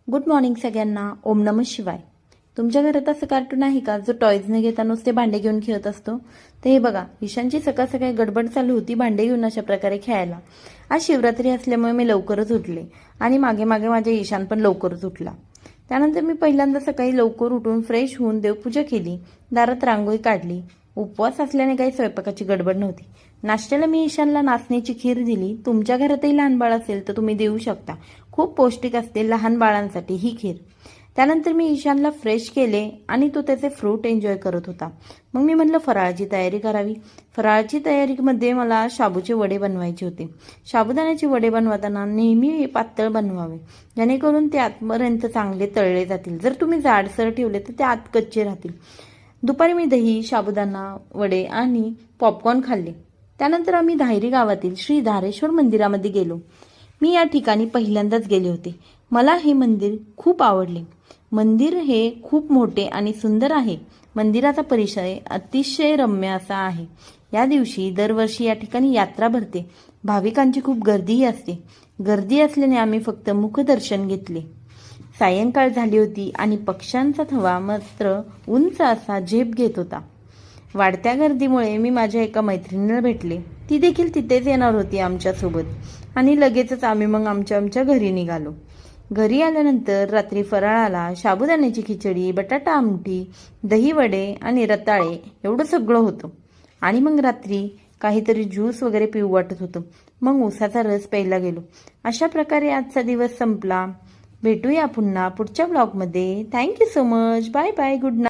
Good morning सगळ्यांना. ओम नमः शिवाय. तुमच्या घरात असं कार्टून आहे का जो टॉयजने घेता नुसते भांडे घेऊन खेळत असतो? तर हे बघा, ईशानची सकाळ सकाळी गडबड चालू होती भांडे घेऊन अशा प्रकारे खेळायला. आज शिवरात्री असल्यामुळे मी लवकरच उठले आणि मागे मागे माझे ईशान पण लवकरच उठला. त्यानंतर मी पहिल्यांदा सकाळी लवकर उठून फ्रेश होऊन देवपूजा केली, दारात रांगोळी काढली. उपवास असल्याने काही स्वयंपाकाची गडबड नव्हती. नाश्त्याला मी ईशानला नाचण्याची खीर दिली. तुमच्या घरातही लहान बाळ असेल तर तुम्ही देऊ शकता. खूप पौष्टिक असते लहान बाळांसाठी ही खीर. त्यानंतर मी ईशानला फ्रेश केले आणि तो त्याचे फ्रूट एन्जॉय करत होता. मग मी म्हटलं फराळाची तयारी करावी. फराळाची तयारीमध्ये मला शाबूचे वडे बनवायचे होते. साबुदाण्याचे वडे बनवताना नेहमी पातळ बनवावे, जेणेकरून ते आतपर्यंत चांगले तळले जातील. जर तुम्ही जाडसर ठेवले तर ते आत कच्चे राहतील. दुपारी मी दही, साबुदाणा वडे आणि पॉपकॉर्न खाल्ले. त्यानंतर आम्ही धायरी गावातील श्री धारेश्वर मंदिरामध्ये गेलो. मी या ठिकाणी पहिल्यांदाच गेले होते. मला हे मंदिर खूप आवडले. मंदिर हे खूप मोठे आणि सुंदर आहे. मंदिराचा परिसर अतिशय रम्य असा आहे. या दिवशी दरवर्षी या ठिकाणी यात्रा भरते. भाविकांची खूप गर्दीही असते. गर्दी असल्याने आम्ही फक्त मुखदर्शन घेतले. सायंकाळ झाली होती आणि पक्ष्यांचा थवा मात्र उंच असा झेप घेत होता. वाढत्या गर्दीमुळे मी माझ्या एका मैत्रिणीला भेटले. ती देखील तिथेच येणार होती आमच्यासोबत आणि लगेचच आम्ही मग आमच्या घरी निघालो. घरी आल्यानंतर रात्री फराळाला साबुदाण्याची खिचडी, बटाटा आमटी, दही वडे आणि रताळे एवढं सगळं होतं. आणि मग रात्री काहीतरी ज्यूस वगैरे पिऊ वाटत होतं. मग ऊसाचा रस प्यायला गेलो. अशा प्रकारे आजचा दिवस संपला. भेटूया पुन्हा पुढच्या ब्लॉगमध्ये. Thank you so much. Bye bye. Good night.